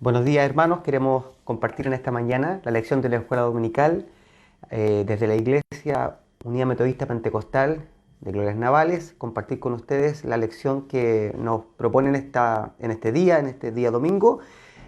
Buenos días, hermanos. Queremos compartir en esta mañana la lección de la escuela dominical desde la Iglesia Unida Metodista Pentecostal de Glorias Navales. Compartir con ustedes la lección que nos propone en este día domingo,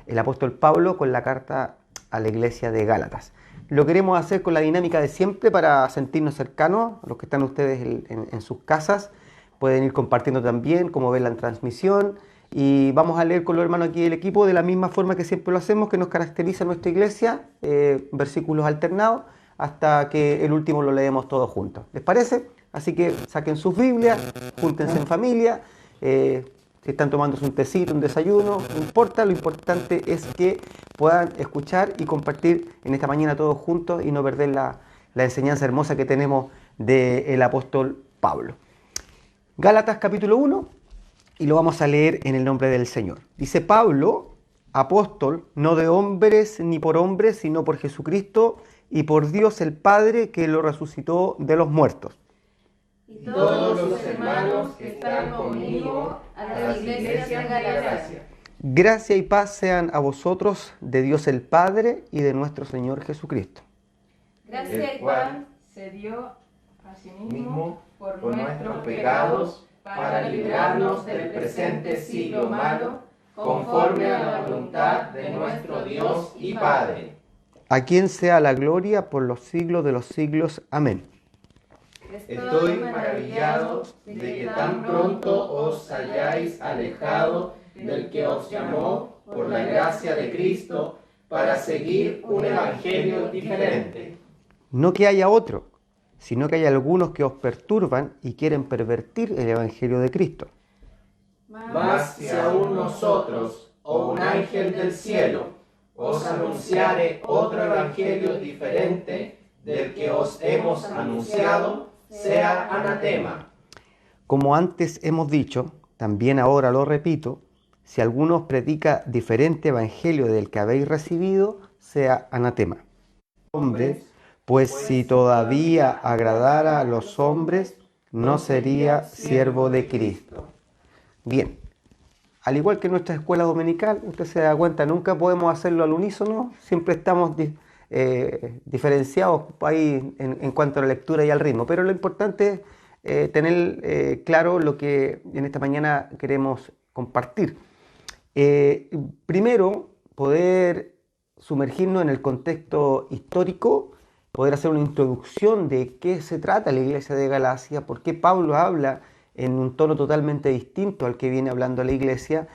el apóstol Pablo con la carta a la iglesia de Gálatas. Lo queremos hacer con la dinámica de siempre para sentirnos cercanos. Los que están ustedes en sus casas pueden ir compartiendo también cómo ven la transmisión. Y vamos a leer con los hermanos aquí del equipo de la misma forma que siempre lo hacemos, que nos caracteriza en nuestra iglesia, versículos alternados, hasta que el último lo leemos todos juntos. ¿Les parece? Así que saquen sus Biblias, júntense en familia, si están tomándose un tecito, un desayuno, no importa, lo importante es que puedan escuchar y compartir en esta mañana todos juntos y no perder la enseñanza hermosa que tenemos del apóstol Pablo. Gálatas capítulo 1. Y lo vamos a leer en el nombre del Señor. Dice Pablo, apóstol, no de hombres ni por hombres, sino por Jesucristo y por Dios el Padre que lo resucitó de los muertos. Y todos los hermanos que están conmigo a las iglesias de Galacia. Gracia y paz sean a vosotros de Dios el Padre y de nuestro Señor Jesucristo. Gracia y paz se dio a sí mismo por nuestros pecados, para librarnos del presente siglo malo, conforme a la voluntad de nuestro Dios y Padre. A quien sea la gloria por los siglos de los siglos. Amén. Estoy maravillado de que tan pronto os hayáis alejado del que os llamó por la gracia de Cristo para seguir un evangelio diferente. No que haya otro, sino que hay algunos que os perturban y quieren pervertir el Evangelio de Cristo. Mas si aún nosotros, o un ángel del cielo, os anunciare otro evangelio diferente del que os hemos anunciado, sea anatema. Como antes hemos dicho, también ahora lo repito, si alguno os predica diferente evangelio del que habéis recibido, sea anatema. Hombres, pues si todavía agradara a los hombres, no sería siervo de Cristo. Bien, al igual que nuestra escuela dominical, usted se da cuenta, nunca podemos hacerlo al unísono, siempre estamos diferenciados ahí en cuanto a la lectura y al ritmo, pero lo importante es tener claro lo que en esta mañana queremos compartir. Primero, poder sumergirnos en el contexto histórico, poder hacer una introducción de qué se trata la iglesia de Galacia, por qué Pablo habla en un tono totalmente distinto al que viene hablando la iglesia,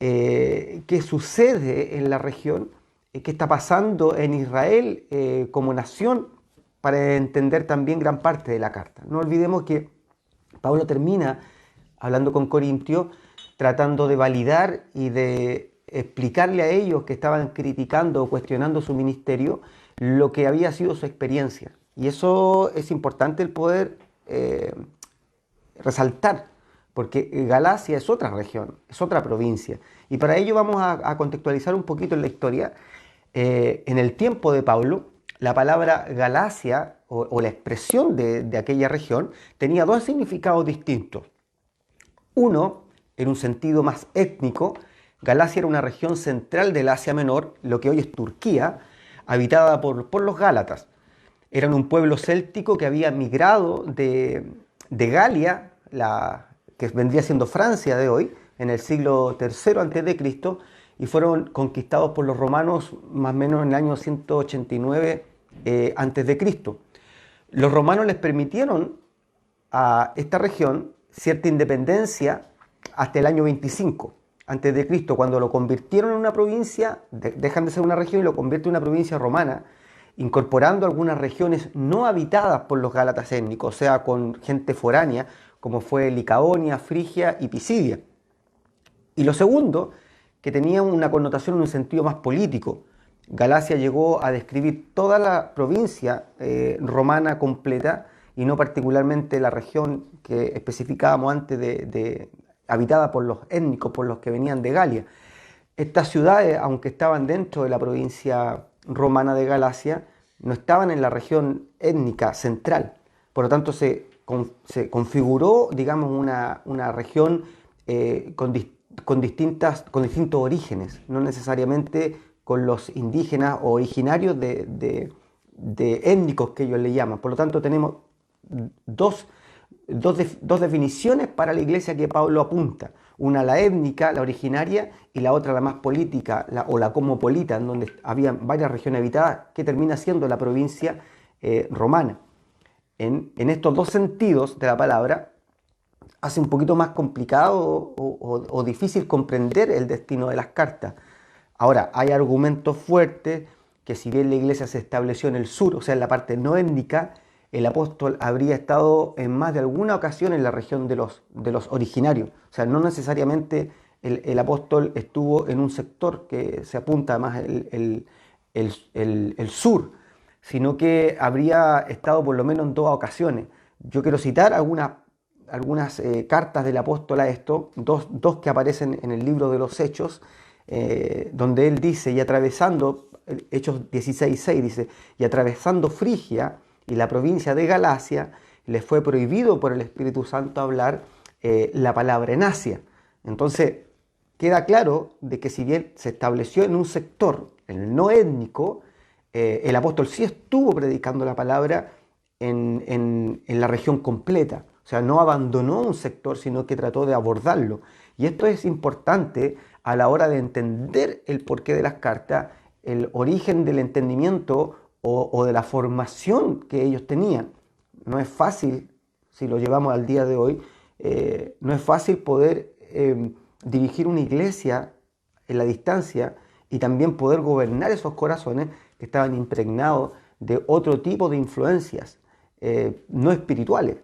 qué sucede en la región, qué está pasando en Israel como nación, para entender también gran parte de la carta. No olvidemos que Pablo termina hablando con Corintios, tratando de validar y de explicarle a ellos que estaban criticando o cuestionando su ministerio, lo que había sido su experiencia. Y eso es importante el poder resaltar, porque Galacia es otra región, es otra provincia. Y para ello vamos a contextualizar un poquito en la historia. En el tiempo de Pablo, la palabra Galacia o la expresión de aquella región tenía dos significados distintos. Uno, en un sentido más étnico, Galacia era una región central del Asia Menor, lo que hoy es Turquía, habitada por los gálatas. Eran un pueblo céltico que había migrado de Galia, que vendría siendo Francia de hoy, en el siglo III a.C., y fueron conquistados por los romanos más o menos en el año 189 a.C. Los romanos les permitieron a esta región cierta independencia hasta el año 25 antes de Cristo, cuando lo convirtieron en una provincia, dejan de ser una región y lo convierten en una provincia romana, incorporando algunas regiones no habitadas por los gálatas étnicos, o sea, con gente foránea, como fue Licaonia, Frigia y Pisidia. Y lo segundo, que tenía una connotación en un sentido más político. Galacia llegó a describir toda la provincia romana completa y no particularmente la región que especificábamos antes habitada por los étnicos, por los que venían de Galia. Estas ciudades, aunque estaban dentro de la provincia romana de Galacia, no estaban en la región étnica central. Por lo tanto, se configuró, digamos, una región con con distintos orígenes, no necesariamente con los indígenas o originarios de étnicos que ellos le llaman. Por lo tanto, tenemos dos definiciones para la iglesia que Pablo apunta. Una la étnica, la originaria, y la otra la más política, o la cosmopolita, en donde había varias regiones habitadas, que termina siendo la provincia romana. En estos dos sentidos de la palabra, hace un poquito más complicado o difícil comprender el destino de las cartas. Ahora, hay argumentos fuertes que si bien la iglesia se estableció en el sur, o sea, en la parte no étnica, el apóstol habría estado en más de alguna ocasión en la región de los originarios. O sea, no necesariamente el apóstol estuvo en un sector que se apunta más el sur, sino que habría estado por lo menos en 2 ocasiones. Yo quiero citar algunas cartas del apóstol a esto, dos que aparecen en el libro de los Hechos, donde él dice, y atravesando, Hechos 16:6 dice, y atravesando Frigia y la provincia de Galacia, les fue prohibido por el Espíritu Santo hablar la palabra en Asia. Entonces, queda claro de que si bien se estableció en un sector, en el no étnico, el apóstol sí estuvo predicando la palabra en la región completa. O sea, no abandonó un sector, sino que trató de abordarlo. Y esto es importante a la hora de entender el porqué de las cartas, el origen del entendimiento o de la formación que ellos tenían. No es fácil, si lo llevamos al día de hoy, no es fácil poder dirigir una iglesia en la distancia y también poder gobernar esos corazones que estaban impregnados de otro tipo de influencias no espirituales.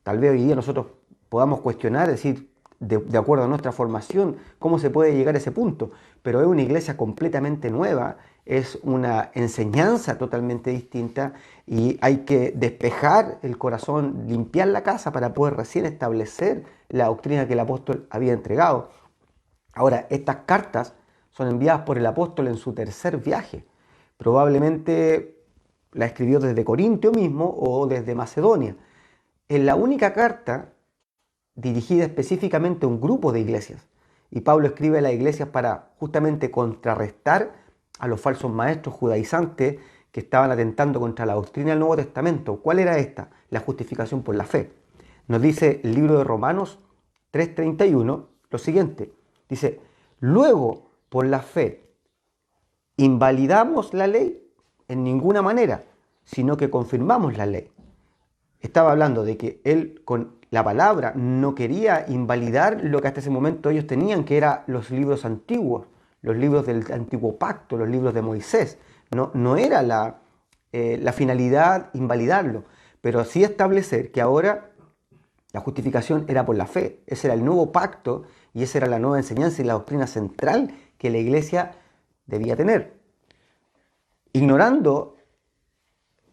Tal vez hoy día nosotros podamos cuestionar, decir, de acuerdo a nuestra formación, cómo se puede llegar a ese punto, pero es una iglesia completamente nueva, es una enseñanza totalmente distinta y hay que despejar el corazón, limpiar la casa para poder recién establecer la doctrina que el apóstol había entregado. Ahora, estas cartas son enviadas por el apóstol en su tercer viaje. Probablemente la escribió desde Corintio mismo o desde Macedonia. Es la única carta dirigida específicamente a un grupo de iglesias. Y Pablo escribe a las iglesias para justamente contrarrestar a los falsos maestros judaizantes que estaban atentando contra la doctrina del Nuevo Testamento. ¿Cuál era esta? La justificación por la fe. Nos dice el libro de Romanos 3:31 lo siguiente. Dice, luego por la fe, ¿invalidamos la ley? En ninguna manera, sino que confirmamos la ley. Estaba hablando de que él con la palabra no quería invalidar lo que hasta ese momento ellos tenían, que eran los libros antiguos, los libros del antiguo pacto, los libros de Moisés. No era la finalidad invalidarlo, pero sí establecer que ahora la justificación era por la fe. Ese era el nuevo pacto y esa era la nueva enseñanza y la doctrina central que la iglesia debía tener. Ignorando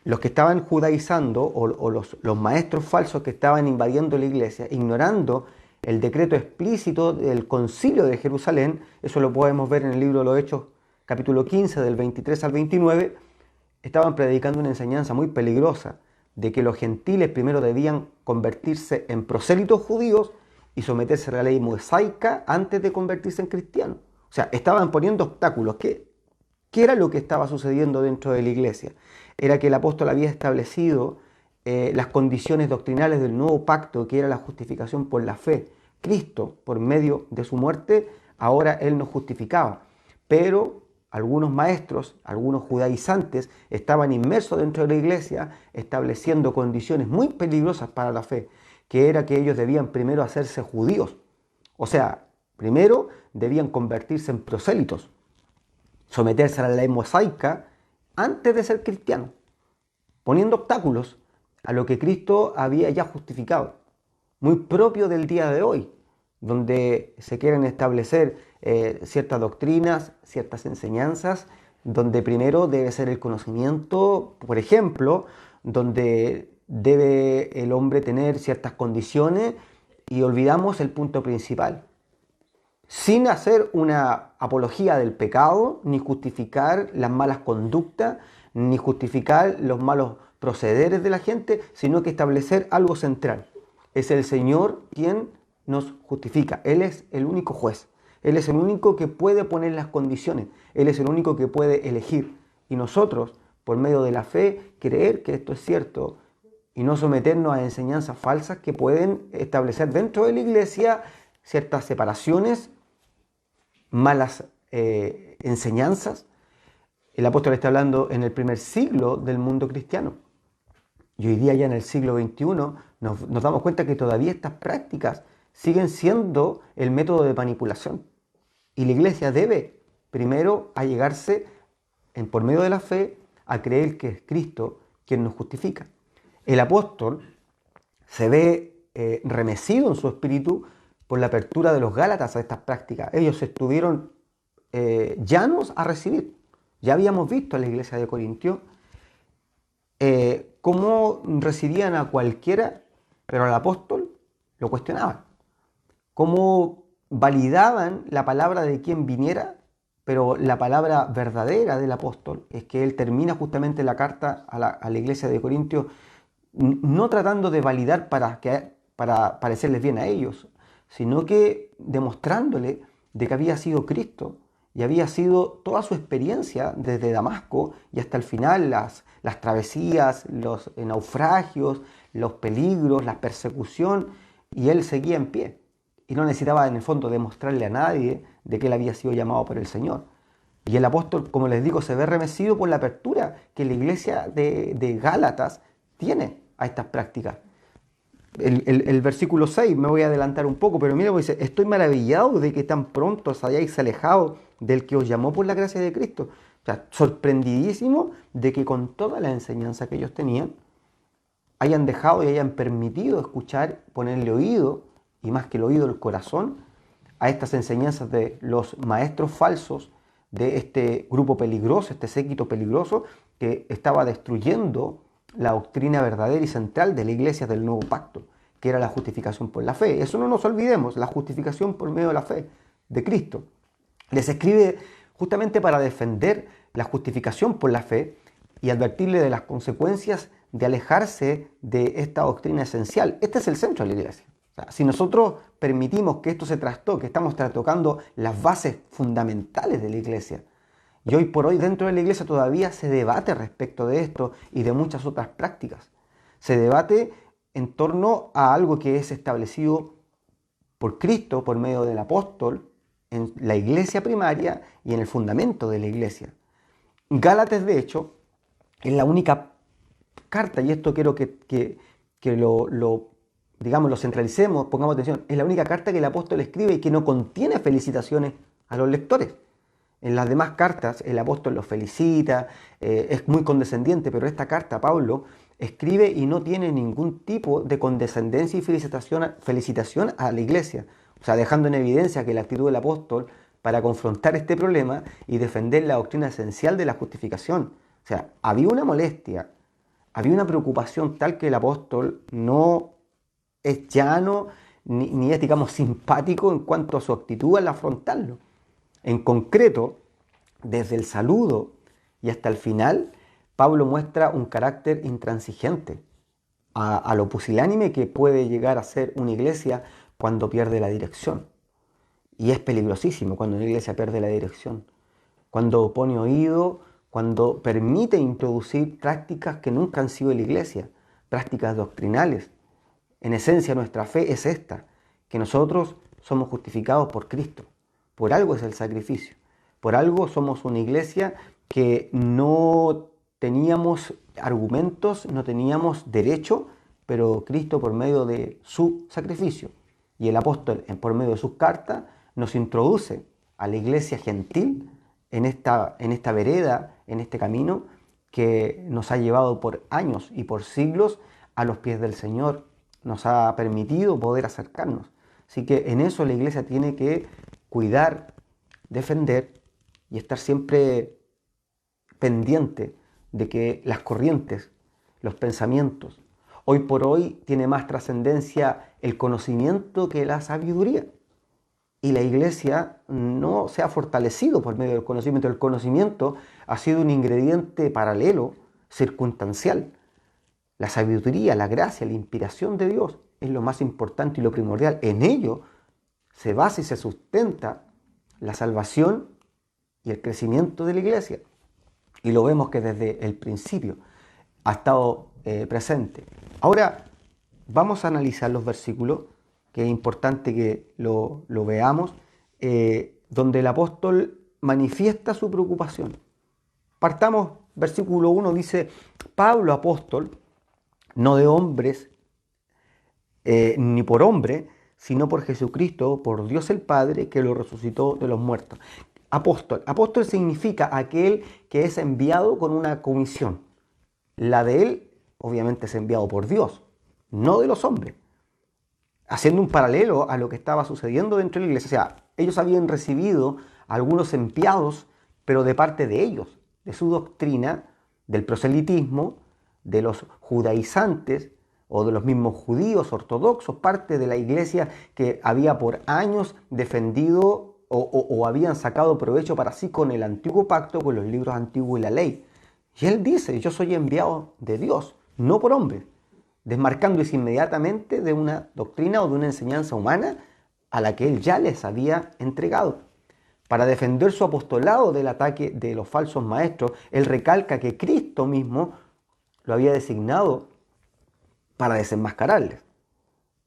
los que estaban judaizando o los maestros falsos que estaban invadiendo la iglesia, ignorando el decreto explícito del concilio de Jerusalén, eso lo podemos ver en el libro de los Hechos, capítulo 15, del 23 al 29, estaban predicando una enseñanza muy peligrosa de que los gentiles primero debían convertirse en prosélitos judíos y someterse a la ley mosaica antes de convertirse en cristianos. O sea, estaban poniendo obstáculos. ¿Qué era lo que estaba sucediendo dentro de la iglesia? Era que el apóstol había establecido las condiciones doctrinales del nuevo pacto, que era la justificación por la fe. Cristo, por medio de su muerte, ahora Él nos justificaba. Pero algunos maestros, algunos judaizantes, estaban inmersos dentro de la iglesia, estableciendo condiciones muy peligrosas para la fe, que era que ellos debían primero hacerse judíos. O sea, primero debían convertirse en prosélitos, someterse a la ley mosaica antes de ser cristianos, poniendo obstáculos a lo que Cristo había ya justificado. Muy propio del día de hoy, donde se quieren establecer ciertas doctrinas, ciertas enseñanzas, donde primero debe ser el conocimiento, por ejemplo, donde debe el hombre tener ciertas condiciones y olvidamos el punto principal. Sin hacer una apología del pecado, ni justificar las malas conductas, ni justificar los malos procederes de la gente, sino que establecer algo central. Es el Señor quien nos justifica. Él es el único juez. Él es el único que puede poner las condiciones. Él es el único que puede elegir. Y nosotros, por medio de la fe, creer que esto es cierto y no someternos a enseñanzas falsas que pueden establecer dentro de la iglesia ciertas separaciones, malas enseñanzas. El apóstol está hablando en el primer siglo del mundo cristiano. Y hoy día ya en el siglo XXI nos damos cuenta que todavía estas prácticas siguen siendo el método de manipulación. Y la iglesia debe primero allegarse por medio de la fe a creer que es Cristo quien nos justifica. El apóstol se ve remecido en su espíritu por la apertura de los Gálatas a estas prácticas. Ellos estuvieron llanos a recibir. Ya habíamos visto en la iglesia de Corintios cómo recibían a cualquiera, pero al apóstol lo cuestionaban. Cómo validaban la palabra de quien viniera, pero la palabra verdadera del apóstol es que él termina justamente la carta a la iglesia de Corintios no tratando de validar para parecerles bien a ellos, sino que demostrándole de que había sido Cristo y había sido toda su experiencia desde Damasco y hasta el final, las travesías, los naufragios, los peligros, la persecución, y él seguía en pie. Y no necesitaba en el fondo demostrarle a nadie de que él había sido llamado por el Señor. Y el apóstol, como les digo, se ve remecido por la apertura que la iglesia de Gálatas tiene a estas prácticas. El versículo 6, me voy a adelantar un poco, pero mira, dice: estoy maravillado de que tan pronto os hayáis alejado del que os llamó por la gracia de Cristo. O sea, sorprendidísimo de que con toda la enseñanza que ellos tenían, hayan dejado y hayan permitido escuchar, ponerle oído, y más que el oído, el corazón, a estas enseñanzas de los maestros falsos, de este grupo peligroso, este séquito peligroso, que estaba destruyendo la doctrina verdadera y central de la iglesia del nuevo pacto, que era la justificación por la fe. Eso no nos olvidemos, la justificación por medio de la fe de Cristo. Les escribe justamente para defender la justificación por la fe y advertirle de las consecuencias de alejarse de esta doctrina esencial. Este es el centro de la iglesia. O sea, si nosotros permitimos que esto se trastoque, estamos trastocando las bases fundamentales de la iglesia. Y hoy por hoy dentro de la iglesia todavía se debate respecto de esto y de muchas otras prácticas. Se debate en torno a algo que es establecido por Cristo, por medio del apóstol, en la iglesia primaria y en el fundamento de la iglesia. Gálatas, de hecho, es la única carta, y esto quiero que lo centralicemos, pongamos atención, es la única carta que el apóstol escribe y que no contiene felicitaciones a los lectores. En las demás cartas el apóstol los felicita, es muy condescendiente, pero esta carta Pablo escribe y no tiene ningún tipo de condescendencia y felicitación a la iglesia. O sea, dejando en evidencia que la actitud del apóstol para confrontar este problema y defender la doctrina esencial de la justificación. O sea, había una molestia, había una preocupación tal que el apóstol no es llano ni es, digamos, simpático en cuanto a su actitud al afrontarlo. En concreto, desde el saludo y hasta el final, Pablo muestra un carácter intransigente a lo pusilánime que puede llegar a ser una iglesia cuando pierde la dirección. Y es peligrosísimo cuando una iglesia pierde la dirección. Cuando pone oído, cuando permite introducir prácticas que nunca han sido de la iglesia, prácticas doctrinales. En esencia, nuestra fe es esta, que nosotros somos justificados por Cristo. Por algo es el sacrificio. Por algo somos una iglesia que no teníamos argumentos, no teníamos derecho, pero Cristo, por medio de su sacrificio y el apóstol por medio de sus cartas, nos introduce a la iglesia gentil en esta vereda, en este camino que nos ha llevado por años y por siglos a los pies del Señor. Nos ha permitido poder acercarnos. Así que en eso la iglesia tiene que cuidar, defender y estar siempre pendiente de que las corrientes, los pensamientos, hoy por hoy tiene más trascendencia el conocimiento que la sabiduría. Y la iglesia no se ha fortalecido por medio del conocimiento. El conocimiento ha sido un ingrediente paralelo, circunstancial. La sabiduría, la gracia, la inspiración de Dios es lo más importante y lo primordial. En ello se basa y se sustenta la salvación y el crecimiento de la iglesia. Y lo vemos que desde el principio ha estado presente. Ahora vamos a analizar los versículos, que es importante que lo veamos, donde el apóstol manifiesta su preocupación. Partamos, versículo 1 dice: Pablo, apóstol, no de hombres, ni por hombre, sino por Jesucristo, por Dios el Padre, que lo resucitó de los muertos. Apóstol. Apóstol significa aquel que es enviado con una comisión. La de él, obviamente, es enviado por Dios, no de los hombres. Haciendo un paralelo a lo que estaba sucediendo dentro de la iglesia. O sea, ellos habían recibido algunos enviados, pero de parte de ellos, de su doctrina, del proselitismo, de los judaizantes o de los mismos judíos ortodoxos, parte de la iglesia que había por años defendido o habían sacado provecho para sí con el antiguo pacto, con los libros antiguos y la ley. Y él dice: yo soy enviado de Dios, no por hombre, desmarcándose inmediatamente de una doctrina o de una enseñanza humana a la que él ya les había entregado. Para defender su apostolado del ataque de los falsos maestros, él recalca que Cristo mismo lo había designado para desenmascararles.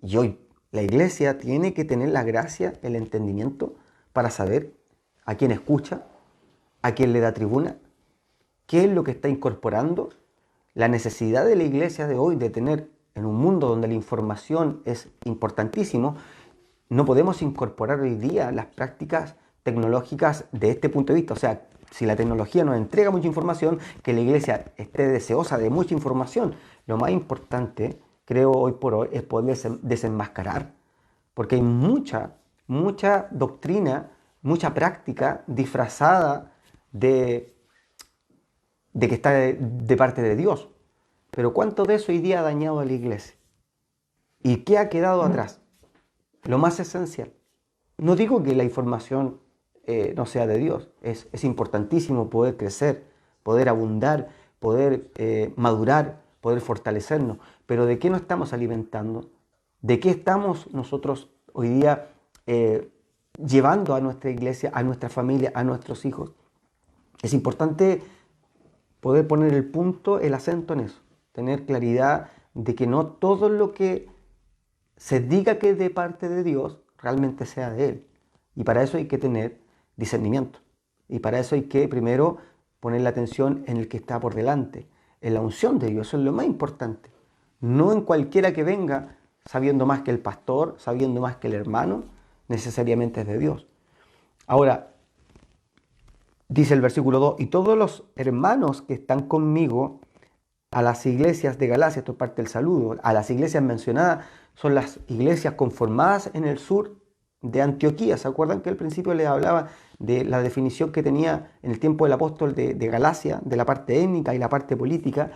Y hoy la iglesia tiene que tener la gracia, el entendimiento para saber a quién escucha, a quién le da tribuna, qué es lo que está incorporando. La necesidad de la iglesia de hoy de tener, en un mundo donde la información es importantísimo, no podemos incorporar hoy día las prácticas tecnológicas de este punto de vista. O sea, si la tecnología nos entrega mucha información, que la iglesia esté deseosa de mucha información. Lo más importante, creo, hoy por hoy, es poder desenmascarar. Porque hay mucha doctrina, mucha práctica disfrazada de que está de parte de Dios. Pero ¿cuánto de eso hoy día ha dañado a la iglesia? ¿Y qué ha quedado atrás? Lo más esencial. No digo que la información no sea de Dios. Es importantísimo poder crecer, poder abundar, poder madurar, poder fortalecernos. Pero ¿de qué nos estamos alimentando? ¿De qué estamos nosotros hoy día llevando a nuestra iglesia, a nuestra familia, a nuestros hijos? Es importante poder poner el punto, el acento en eso. Tener claridad de que no todo lo que se diga que es de parte de Dios realmente sea de Él. Y para eso hay que tener discernimiento. Y para eso hay que primero poner la atención en el que está por delante, en la unción de Dios. Eso es lo más importante. No en cualquiera que venga sabiendo más que el pastor, sabiendo más que el hermano, necesariamente es de Dios. Ahora, dice el versículo 2, y todos los hermanos que están conmigo a las iglesias de Galacia, esto es parte del saludo, a las iglesias mencionadas son las iglesias conformadas en el sur de Antioquía. ¿Se acuerdan que al principio les hablaba de la definición que tenía en el tiempo del apóstol de Galacia, de la parte étnica y la parte política?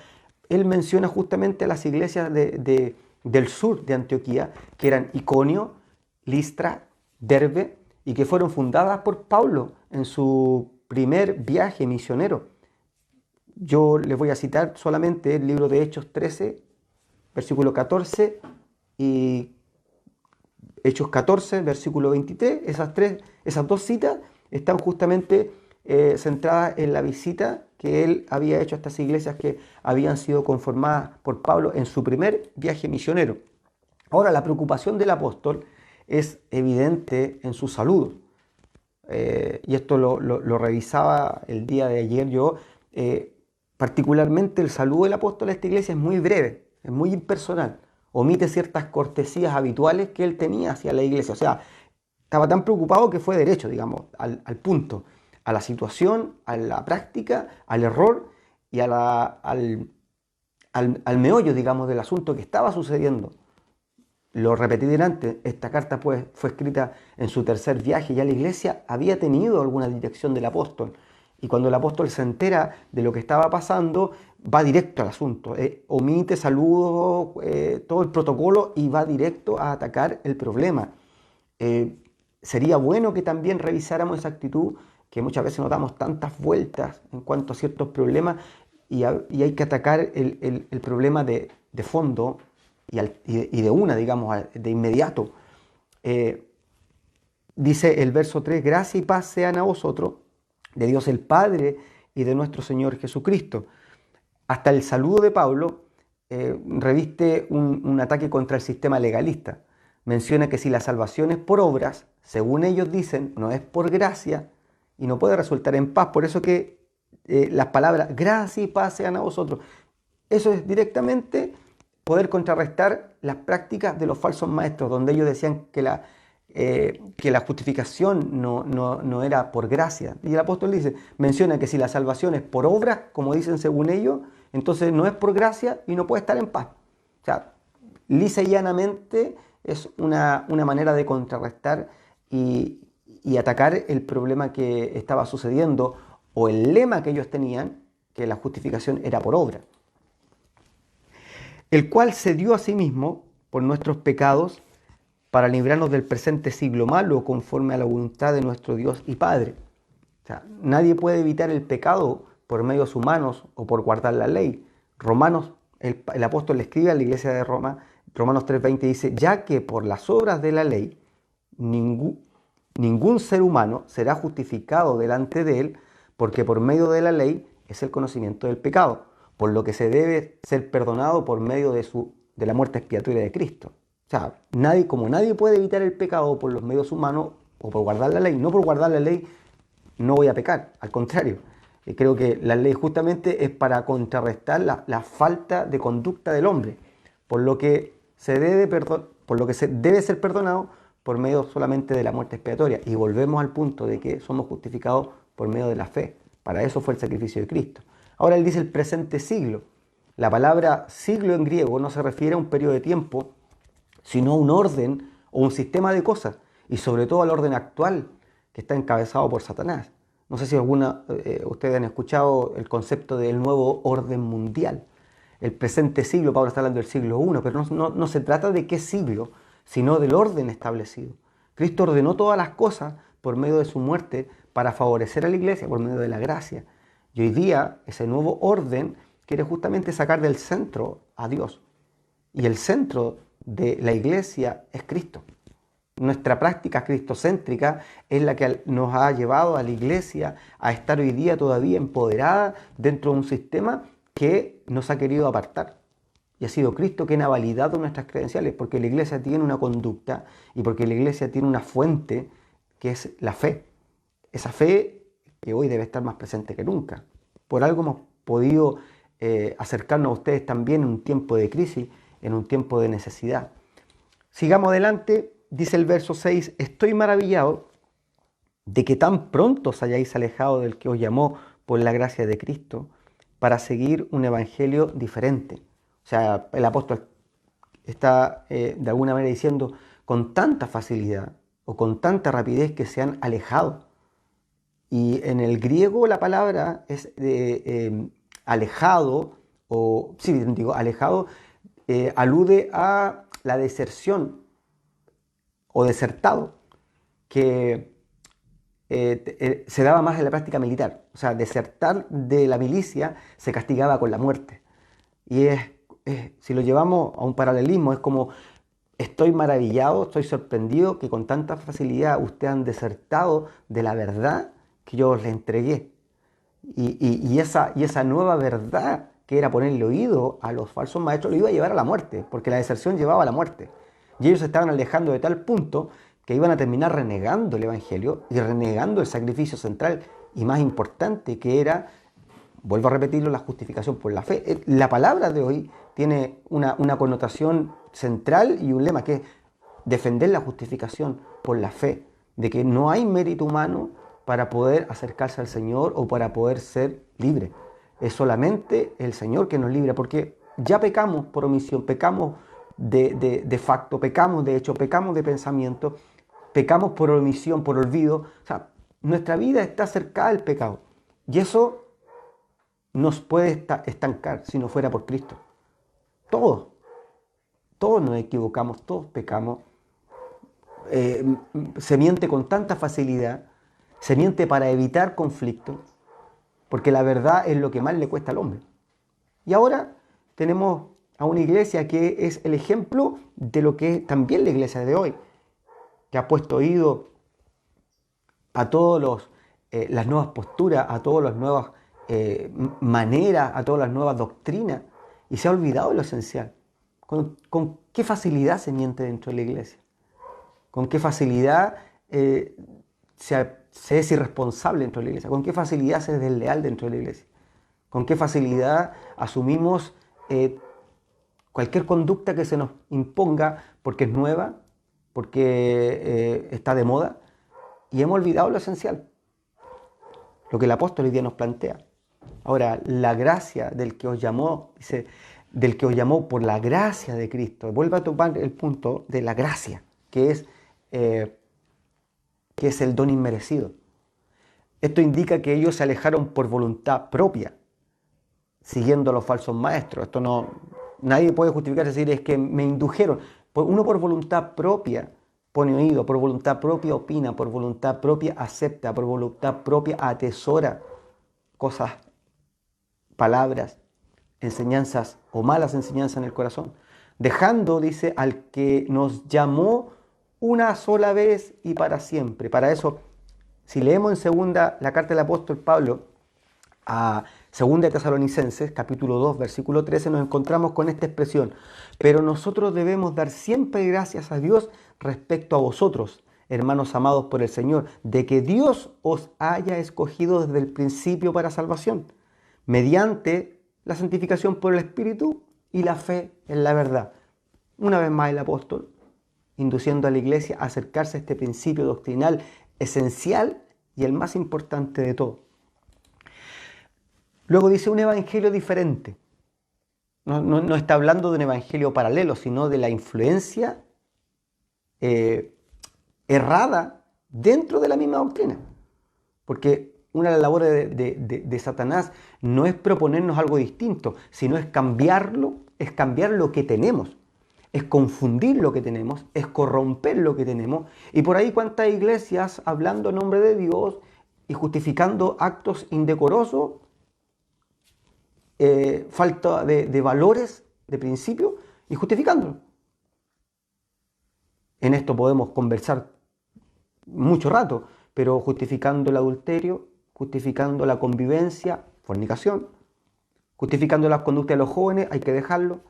Él menciona justamente a las iglesias del sur de Antioquía, que eran Iconio, Listra, Derbe, y que fueron fundadas por Pablo en su primer viaje misionero. Yo les voy a citar solamente el libro de Hechos 13, versículo 14 y Hechos 14, versículo 23. Esas dos citas están justamente centradas en la visita que él había hecho a estas iglesias que habían sido conformadas por Pablo en su primer viaje misionero. Ahora, la preocupación del apóstol es evidente en su saludo. Y esto lo revisaba el día de ayer yo. Particularmente el saludo del apóstol a esta iglesia es muy breve, es muy impersonal. Omite ciertas cortesías habituales que él tenía hacia la iglesia. O sea, estaba tan preocupado que fue derecho, digamos, al punto, a la situación, a la práctica, al error y al meollo, digamos, del asunto que estaba sucediendo. Lo repetí delante, esta carta pues, fue escrita en su tercer viaje. Ya la iglesia había tenido alguna dirección del apóstol. Y cuando el apóstol se entera de lo que estaba pasando, va directo al asunto. Omite saludos, todo el protocolo y va directo a atacar el problema. Sería bueno que también revisáramos esa actitud, que muchas veces nos damos tantas vueltas en cuanto a ciertos problemas y hay que atacar el problema de fondo y de una, digamos, de inmediato. dice el verso 3, gracia y paz sean a vosotros, de Dios el Padre y de nuestro Señor Jesucristo. Hasta el saludo de Pablo reviste un ataque contra el sistema legalista. Menciona que si la salvación es por obras, según ellos dicen, no es por gracia y no puede resultar en paz. Por eso que las palabras gracia y paz sean a vosotros, eso es directamente poder contrarrestar las prácticas de los falsos maestros, donde ellos decían que la justificación no era por gracia. Y el apóstol menciona que si la salvación es por obras, como dicen según ellos, entonces no es por gracia y no puede estar en paz. O sea, lisa y llanamente es una manera de contrarrestar y atacar el problema que estaba sucediendo o el lema que ellos tenían, que la justificación era por obra. El cual se dio a sí mismo por nuestros pecados para librarnos del presente siglo malo conforme a la voluntad de nuestro Dios y Padre. O sea, nadie puede evitar el pecado por medios humanos o por guardar la ley. El apóstol le escribe a la iglesia de Roma, Romanos 3:20 dice, ya que por las obras de la ley ningún ser humano será justificado delante de él, porque por medio de la ley es el conocimiento del pecado, por lo que se debe ser perdonado por medio de la muerte expiatoria de Cristo. O sea, nadie puede evitar el pecado por los medios humanos o por guardar la ley. No por guardar la ley no voy a pecar, al contrario. Creo que la ley justamente es para contrarrestar la falta de conducta del hombre, por lo que se debe ser perdonado por medio solamente de la muerte expiatoria. Y volvemos al punto de que somos justificados por medio de la fe. Para eso fue el sacrificio de Cristo. Ahora él dice el presente siglo. La palabra siglo en griego no se refiere a un periodo de tiempo, sino a un orden o un sistema de cosas, y sobre todo al orden actual que está encabezado por Satanás. No sé si ustedes han escuchado el concepto del nuevo orden mundial. El presente siglo, Pablo está hablando del siglo I, pero no se trata de qué siglo, sino del orden establecido. Cristo ordenó todas las cosas por medio de su muerte para favorecer a la iglesia, por medio de la gracia. Y hoy día ese nuevo orden quiere justamente sacar del centro a Dios. Y el centro de la iglesia es Cristo. Nuestra práctica cristocéntrica es la que nos ha llevado a la iglesia a estar hoy día todavía empoderada dentro de un sistema que nos ha querido apartar. Y ha sido Cristo quien ha validado nuestras credenciales, porque la iglesia tiene una conducta y porque la iglesia tiene una fuente que es la fe. Esa fe que hoy debe estar más presente que nunca. Por algo hemos podido acercarnos a ustedes también en un tiempo de crisis, en un tiempo de necesidad. Sigamos adelante, dice el verso 6, estoy maravillado de que tan pronto os hayáis alejado del que os llamó por la gracia de Cristo para seguir un evangelio diferente. O sea, el apóstol está de alguna manera diciendo con tanta facilidad o con tanta rapidez que se han alejado. Y en el griego la palabra es alejado, alejado alude a la deserción o desertado, que se daba más en la práctica militar. O sea, desertar de la milicia se castigaba con la muerte. Y si lo llevamos a un paralelismo, es como estoy maravillado, estoy sorprendido que con tanta facilidad ustedes han desertado de la verdad que yo les entregué. Y esa nueva verdad que era ponerle oído a los falsos maestros lo iba a llevar a la muerte, porque la deserción llevaba a la muerte. Y ellos se estaban alejando de tal punto que iban a terminar renegando el evangelio y renegando el sacrificio central y más importante, que era, vuelvo a repetirlo, la justificación por la fe. La palabra de hoy tiene una connotación central y un lema que es defender la justificación por la fe, de que no hay mérito humano para poder acercarse al Señor o para poder ser libre. Es solamente el Señor que nos libra, porque ya pecamos por omisión, pecamos de facto, pecamos de hecho, pecamos de pensamiento, pecamos por omisión, por olvido. O sea, nuestra vida está cercada al pecado. Y eso nos puede estancar si no fuera por Cristo. Todos nos equivocamos, todos pecamos. Se miente con tanta facilidad, se miente para evitar conflictos, porque la verdad es lo que más le cuesta al hombre. Y ahora tenemos a una iglesia que es el ejemplo de lo que es también la iglesia de hoy, que ha puesto oído a todas las nuevas posturas, a todas las nuevas maneras, a todas las nuevas doctrinas, y se ha olvidado de lo esencial. ¿Con qué facilidad se miente dentro de la iglesia? ¿Con qué facilidad se es irresponsable dentro de la iglesia? ¿Con qué facilidad se es desleal dentro de la iglesia? ¿Con qué facilidad asumimos cualquier conducta que se nos imponga porque es nueva, porque está de moda? Y hemos olvidado lo esencial, lo que el apóstol hoy día nos plantea. Ahora, la gracia del que os llamó, dice, del que os llamó por la gracia de Cristo. Vuelve a tomar el punto de la gracia, que es el don inmerecido. Esto indica que ellos se alejaron por voluntad propia, siguiendo a los falsos maestros. Esto no, nadie puede justificar, decir, es que me indujeron. Uno por voluntad propia pone oído, por voluntad propia opina, por voluntad propia acepta, por voluntad propia atesora cosas, palabras, enseñanzas o malas enseñanzas en el corazón. Dejando, dice, al que nos llamó una sola vez y para siempre. Para eso, si leemos en segunda la carta del apóstol Pablo a segunda de Tesalonicenses, capítulo 2, versículo 13, nos encontramos con esta expresión: pero nosotros debemos dar siempre gracias a Dios respecto a vosotros, hermanos amados por el Señor, de que Dios os haya escogido desde el principio para salvación, mediante la santificación por el Espíritu y la fe en la verdad. Una vez más el apóstol, induciendo a la iglesia a acercarse a este principio doctrinal esencial y el más importante de todo. Luego dice un evangelio diferente. No está hablando de un evangelio paralelo, sino de la influencia errada dentro de la misma doctrina. Porque una de las labores de Satanás no es proponernos algo distinto, sino es cambiar lo que tenemos, es confundir lo que tenemos, es corromper lo que tenemos. Y por ahí cuántas iglesias hablando en nombre de Dios y justificando actos indecorosos, falta de valores, de principios, y justificándolo. En esto podemos conversar mucho rato, pero justificando el adulterio, justificando la convivencia, fornicación, justificando las conductas de los jóvenes, hay que dejarlo,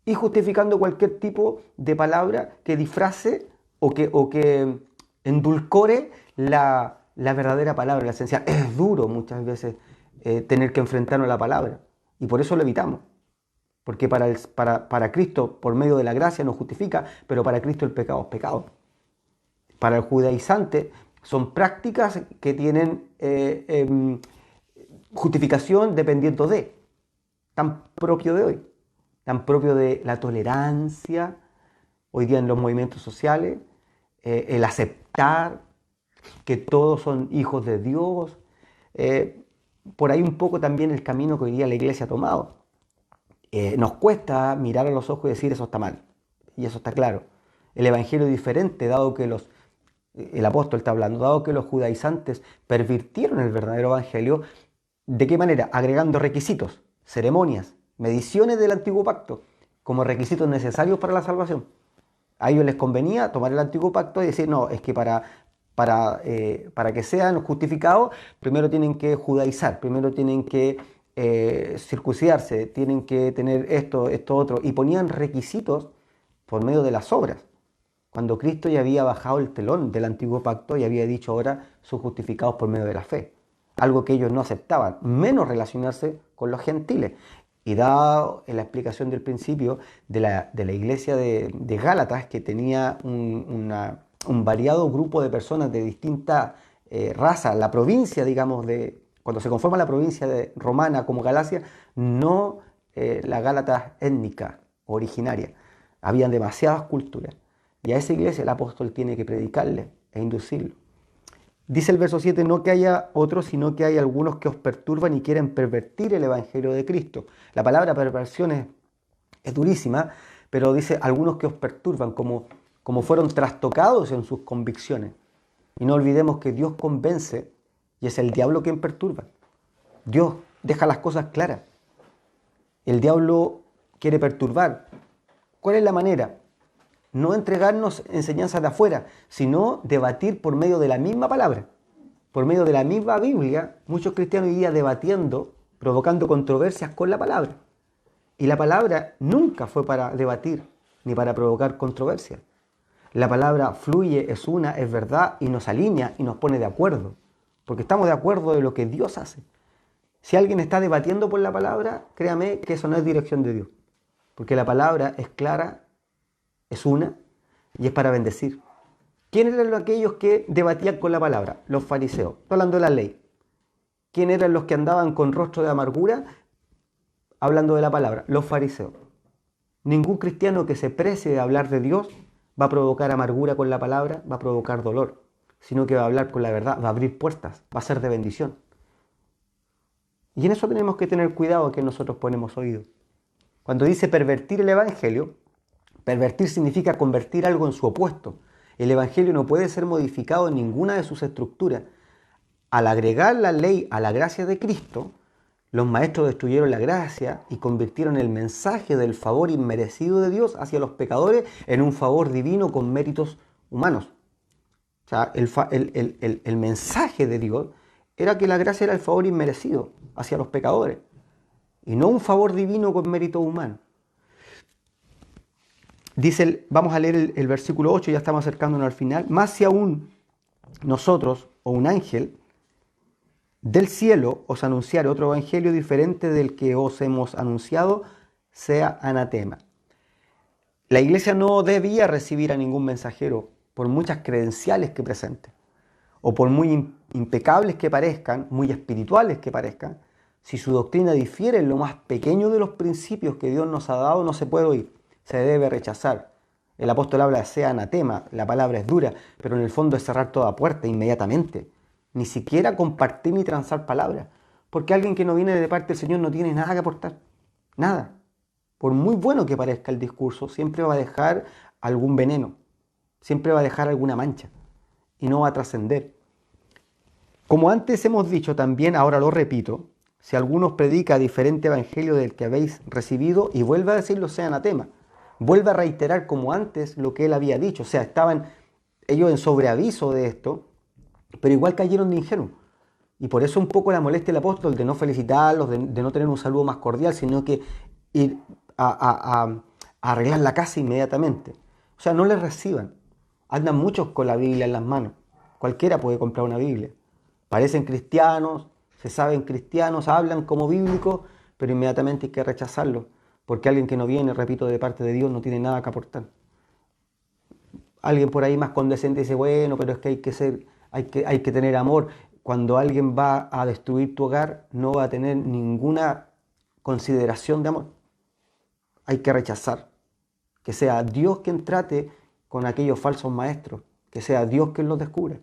y justificando cualquier tipo de palabra que disfrace o que endulcore la verdadera palabra, la esencia. Es duro muchas veces tener que enfrentarnos a la palabra, y por eso lo evitamos. Porque para Cristo, por medio de la gracia, nos justifica, pero para Cristo el pecado es pecado. Para el judaizante son prácticas que tienen justificación dependiendo de, tan propio de hoy, tan propio de la tolerancia, hoy día en los movimientos sociales, el aceptar que todos son hijos de Dios, por ahí un poco también el camino que hoy día la iglesia ha tomado. Nos cuesta mirar a los ojos y decir eso está mal, y eso está claro. El evangelio es diferente, dado que el apóstol está hablando, dado que los judaizantes pervirtieron el verdadero evangelio. ¿De qué manera? Agregando requisitos, ceremonias, mediciones del antiguo pacto como requisitos necesarios para la salvación. A ellos les convenía tomar el antiguo pacto y decir, no, es que para que sean justificados, primero tienen que judaizar, primero tienen que circuncidarse, tienen que tener esto, otro, y ponían requisitos por medio de las obras, cuando Cristo ya había bajado el telón del antiguo pacto y había dicho ahora son justificados por medio de la fe, algo que ellos no aceptaban, menos relacionarse con los gentiles. Y dado en la explicación del principio de la iglesia de Gálatas, que tenía un variado grupo de personas de distintas razas, la provincia, digamos, cuando se conforma la provincia romana como Galacia, no la Gálatas étnica, originaria. Habían demasiadas culturas. Y a esa iglesia el apóstol tiene que predicarle e inducirlo. Dice el verso 7, no que haya otros, sino que hay algunos que os perturban y quieren pervertir el evangelio de Cristo. La palabra perversión es durísima, pero dice algunos que os perturban, como fueron trastocados en sus convicciones. Y no olvidemos que Dios convence y es el diablo quien perturba. Dios deja las cosas claras. El diablo quiere perturbar. ¿Cuál es la manera? No entregarnos enseñanzas de afuera, sino debatir por medio de la misma palabra. por medio de la misma Biblia, muchos cristianos hoy día debatiendo, provocando controversias con la palabra. Y la palabra nunca fue para debatir ni para provocar controversias. La palabra fluye, es una, es verdad y nos alinea y nos pone de acuerdo. Porque estamos de acuerdo de lo que Dios hace. Si alguien está debatiendo por la palabra, créame que eso no es dirección de Dios. Porque la palabra es clara, es una y es para bendecir. ¿Quiénes eran aquellos que debatían con la palabra? Los fariseos. Estoy hablando de la ley. ¿Quiénes eran los que andaban con rostro de amargura? Hablando de la palabra. Los fariseos. Ningún cristiano que se precie de hablar de Dios va a provocar amargura con la palabra, va a provocar dolor, sino que va a hablar con la verdad, va a abrir puertas, va a ser de bendición. Y en eso tenemos que tener cuidado a que nosotros ponemos oído. Cuando dice pervertir el Evangelio, pervertir significa convertir algo en su opuesto. El Evangelio no puede ser modificado en ninguna de sus estructuras. Al agregar la ley a la gracia de Cristo, los maestros destruyeron la gracia y convirtieron el mensaje del favor inmerecido de Dios hacia los pecadores en un favor divino con méritos humanos. O sea, el mensaje de Dios era que la gracia era el favor inmerecido hacia los pecadores y no un favor divino con méritos humanos. Dice, vamos a leer el versículo 8, ya estamos acercándonos al final. Más si aún nosotros o un ángel del cielo os anunciare otro evangelio diferente del que os hemos anunciado, sea anatema. La iglesia no debía recibir a ningún mensajero por muchas credenciales que presente o por muy impecables que parezcan, muy espirituales que parezcan. Si su doctrina difiere en lo más pequeño de los principios que Dios nos ha dado, no se puede oír, se debe rechazar. El apóstol habla de sea anatema, la palabra es dura, pero en el fondo es cerrar toda puerta inmediatamente. Ni siquiera compartir ni transar palabras, porque alguien que no viene de parte del Señor no tiene nada que aportar, nada. Por muy bueno que parezca el discurso, siempre va a dejar algún veneno, siempre va a dejar alguna mancha y no va a trascender. Como antes hemos dicho también, ahora lo repito, si alguno predica diferente evangelio del que habéis recibido y vuelve a decirlo, sea anatema, vuelve a reiterar como antes lo que él había dicho, o sea, estaban ellos en sobreaviso de esto, pero igual cayeron de ingenuos. Y por eso un poco la molestia del apóstol de no felicitarlos, de no tener un saludo más cordial, sino que ir a arreglar la casa inmediatamente. O sea, no les reciban. Andan muchos con la Biblia en las manos. Cualquiera puede comprar una Biblia. Parecen cristianos, se saben cristianos, hablan como bíblicos, pero inmediatamente hay que rechazarlo. Porque alguien que no viene, repito, de parte de Dios no tiene nada que aportar. Alguien por ahí más condescente dice, bueno, pero es que hay que tener amor. Cuando alguien va a destruir tu hogar, no va a tener ninguna consideración de amor. Hay que rechazar. Que sea Dios quien trate con aquellos falsos maestros. Que sea Dios quien los descubra.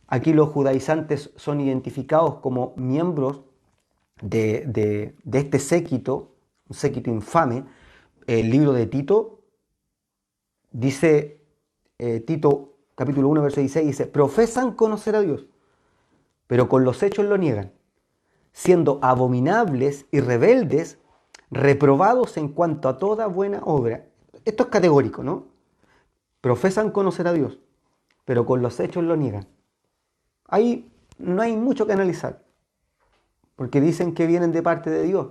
Aquí los judaizantes son identificados como miembros de este séquito, un séquito infame. El libro de Tito dice, Tito capítulo 1, verso 16, dice, profesan conocer a Dios, pero con los hechos lo niegan, siendo abominables y rebeldes, reprobados en cuanto a toda buena obra. Esto es categórico, ¿no? Profesan conocer a Dios, pero con los hechos lo niegan. Ahí no hay mucho que analizar, porque dicen que vienen de parte de Dios,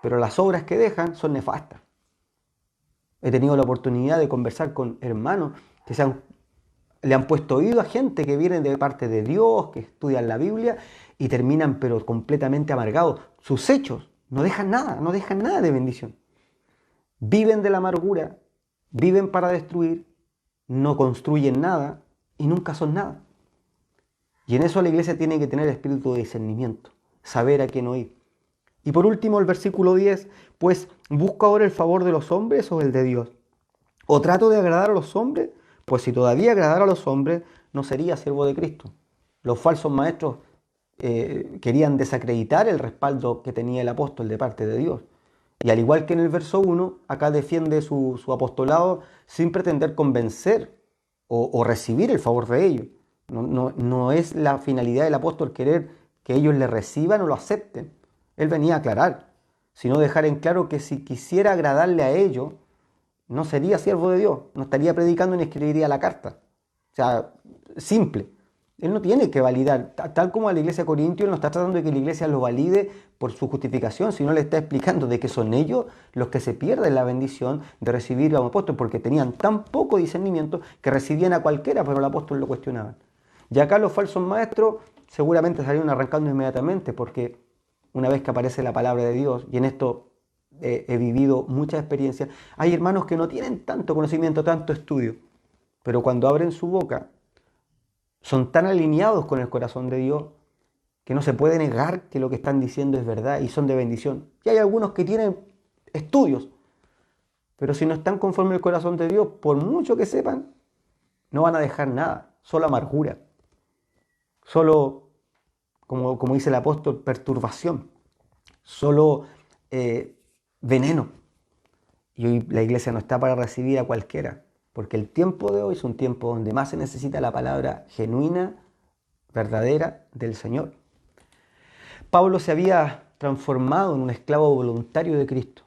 pero las obras que dejan son nefastas. He tenido la oportunidad de conversar con hermanos que le han puesto oído a gente que viene de parte de Dios, que estudian la Biblia y terminan pero completamente amargados. Sus hechos no dejan nada de bendición. Viven de la amargura, viven para destruir, no construyen nada y nunca son nada. Y en eso la iglesia tiene que tener espíritu de discernimiento, saber a quién oír. Y por último el versículo 10, pues ¿busco ahora el favor de los hombres o el de Dios? ¿O trato de agradar a los hombres? Pues si todavía agradara a los hombres, no sería siervo de Cristo. Los falsos maestros querían desacreditar el respaldo que tenía el apóstol de parte de Dios. Y al igual que en el verso 1, acá defiende su apostolado sin pretender convencer o recibir el favor de ellos. No es la finalidad del apóstol querer que ellos le reciban o lo acepten. Él venía a aclarar, sino dejar en claro que si quisiera agradarle a ellos, no sería siervo de Dios, no estaría predicando ni escribiría la carta. O sea, simple. Él no tiene que validar, tal como a la iglesia de Corintios, Él no está tratando de que la iglesia lo valide por su justificación, sino le está explicando de que son ellos los que se pierden la bendición de recibir a un apóstol, porque tenían tan poco discernimiento que recibían a cualquiera, pero el apóstol lo cuestionaban. Y acá los falsos maestros seguramente salieron arrancando inmediatamente, porque una vez que aparece la palabra de Dios, y en esto he vivido muchas experiencias, hay hermanos que no tienen tanto conocimiento, tanto estudio, pero cuando abren su boca, son tan alineados con el corazón de Dios que no se puede negar que lo que están diciendo es verdad y son de bendición. Y hay algunos que tienen estudios, pero si no están conforme al corazón de Dios, por mucho que sepan, no van a dejar nada, solo amargura, solo, como dice el apóstol, perturbación, solo veneno. Y hoy la iglesia no está para recibir a cualquiera, porque el tiempo de hoy es un tiempo donde más se necesita la palabra genuina, verdadera del Señor. Pablo se había transformado en un esclavo voluntario de Cristo,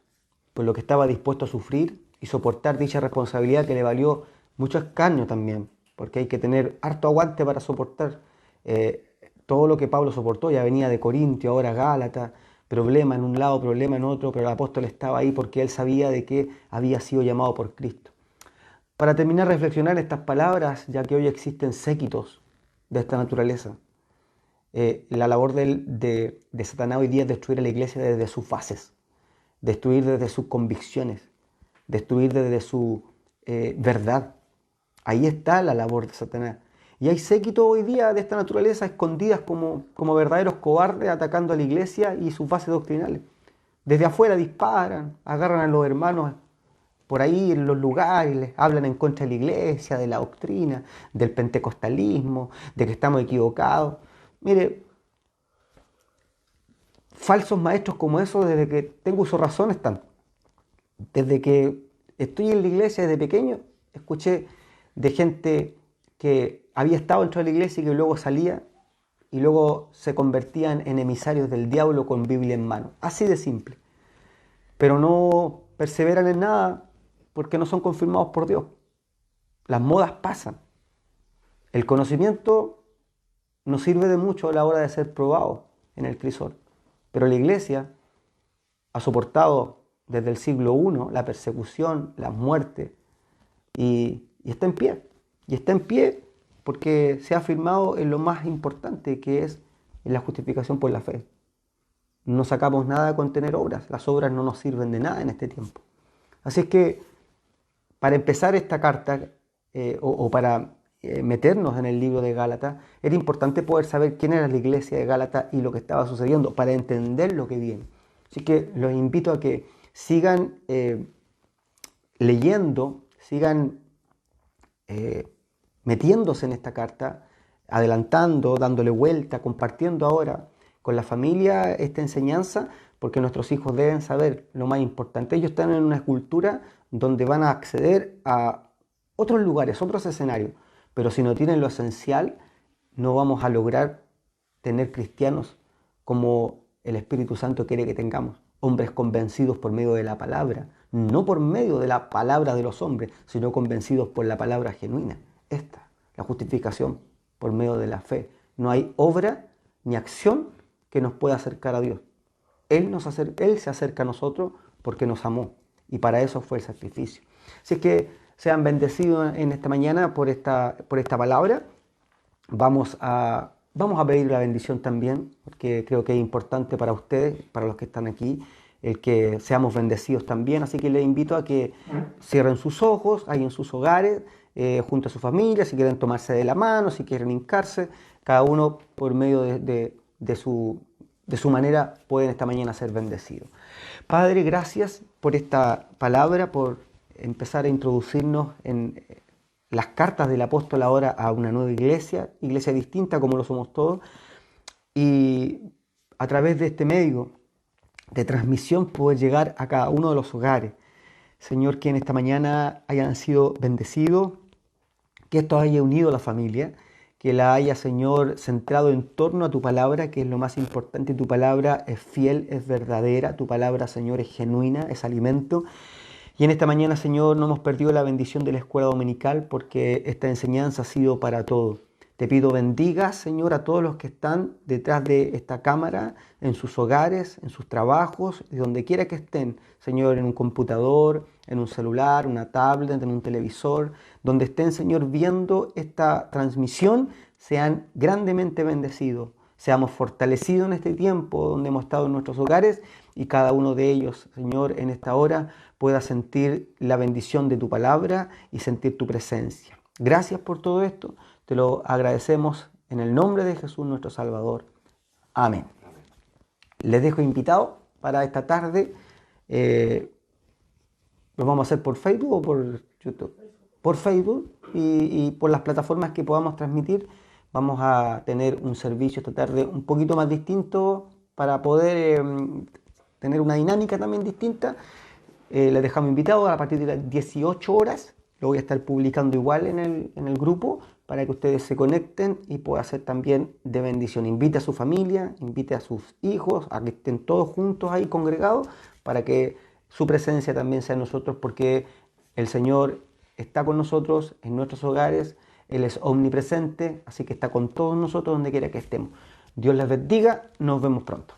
por lo que estaba dispuesto a sufrir y soportar dicha responsabilidad que le valió mucho escarnio también, porque hay que tener harto aguante para soportar todo lo que Pablo soportó. Ya venía de Corintio, ahora Gálatas, problema en un lado, problema en otro, pero el apóstol estaba ahí porque él sabía de que había sido llamado por Cristo. Para terminar de reflexionar estas palabras, ya que hoy existen séquitos de esta naturaleza, la labor de Satanás hoy día es destruir a la iglesia desde sus fases, destruir desde sus convicciones, destruir desde su verdad. Ahí está la labor de Satanás. Y hay séquitos hoy día de esta naturaleza escondidas como verdaderos cobardes atacando a la iglesia y sus bases doctrinales. Desde afuera disparan, agarran a los hermanos por ahí en los lugares, les hablan en contra de la iglesia, de la doctrina, del pentecostalismo, de que estamos equivocados. Mire, falsos maestros como esos, desde que tengo uso razón están. Desde que estoy en la iglesia desde pequeño, escuché de gente que había estado dentro de la iglesia y que luego salía y luego se convertían en emisarios del diablo con Biblia en mano. Así de simple. Pero no perseveran en nada porque no son confirmados por Dios. Las modas pasan. El conocimiento nos sirve de mucho a la hora de ser probado en el crisol. Pero la iglesia ha soportado desde el siglo I la persecución, la muerte y está en pie. Y está en pie porque se ha afirmado en lo más importante, que es en la justificación por la fe. No sacamos nada con tener obras. Las obras no nos sirven de nada en este tiempo. Así es que para empezar esta carta o para meternos en el libro de Gálatas, era importante poder saber quién era la iglesia de Gálatas y lo que estaba sucediendo para entender lo que viene. Así que los invito a que sigan leyendo, sigan metiéndose en esta carta, adelantando, dándole vuelta, compartiendo ahora con la familia esta enseñanza, porque nuestros hijos deben saber lo más importante. Ellos están en una cultura donde van a acceder a otros lugares, otros escenarios, pero si no tienen lo esencial, no vamos a lograr tener cristianos como el Espíritu Santo quiere que tengamos, hombres convencidos por medio de la palabra, no por medio de la palabra de los hombres, sino convencidos por la palabra genuina. Esta, la justificación por medio de la fe. No hay obra ni acción que nos pueda acercar a Dios. Él se acerca a nosotros porque nos amó y para eso fue el sacrificio. Así que sean bendecidos en esta mañana por esta palabra. Vamos a pedir la bendición también, porque creo que es importante para ustedes, para los que están aquí, el que seamos bendecidos también. Así que les invito a que cierren sus ojos ahí en sus hogares, junto a su familia, si quieren tomarse de la mano, si quieren hincarse, cada uno por medio de su manera pueden esta mañana ser bendecidos. Padre, gracias por esta palabra, por empezar a introducirnos en las cartas del apóstol ahora a una nueva iglesia distinta como lo somos todos, y a través de este medio de transmisión poder llegar a cada uno de los hogares. Señor, que en esta mañana hayan sido bendecidos, que esto haya unido a la familia, que la haya, Señor, centrado en torno a tu palabra, que es lo más importante. Tu palabra es fiel, es verdadera, tu palabra, Señor, es genuina, es alimento. Y en esta mañana, Señor, no hemos perdido la bendición de la escuela dominical porque esta enseñanza ha sido para todos. Te pido bendiga, Señor, a todos los que están detrás de esta cámara, en sus hogares, en sus trabajos, y donde quiera que estén, Señor, en un computador, en un celular, una tablet, en un televisor, donde estén, Señor, viendo esta transmisión, sean grandemente bendecidos. Seamos fortalecidos en este tiempo donde hemos estado en nuestros hogares y cada uno de ellos, Señor, en esta hora pueda sentir la bendición de tu palabra y sentir tu presencia. Gracias por todo esto. Te lo agradecemos en el nombre de Jesús nuestro Salvador. Amén. Les dejo invitado para esta tarde. ¿Lo vamos a hacer por Facebook o por YouTube? Por Facebook y por las plataformas que podamos transmitir. Vamos a tener un servicio esta tarde un poquito más distinto para poder tener una dinámica también distinta. Les dejamos invitados a partir de las 18 horas. Lo voy a estar publicando igual en el grupo para que ustedes se conecten y pueda ser también de bendición. Invite a su familia, invite a sus hijos, a que estén todos juntos ahí congregados para que su presencia también sea en nosotros, porque el Señor está con nosotros en nuestros hogares. Él es omnipresente, así que está con todos nosotros donde quiera que estemos. Dios les bendiga, nos vemos pronto.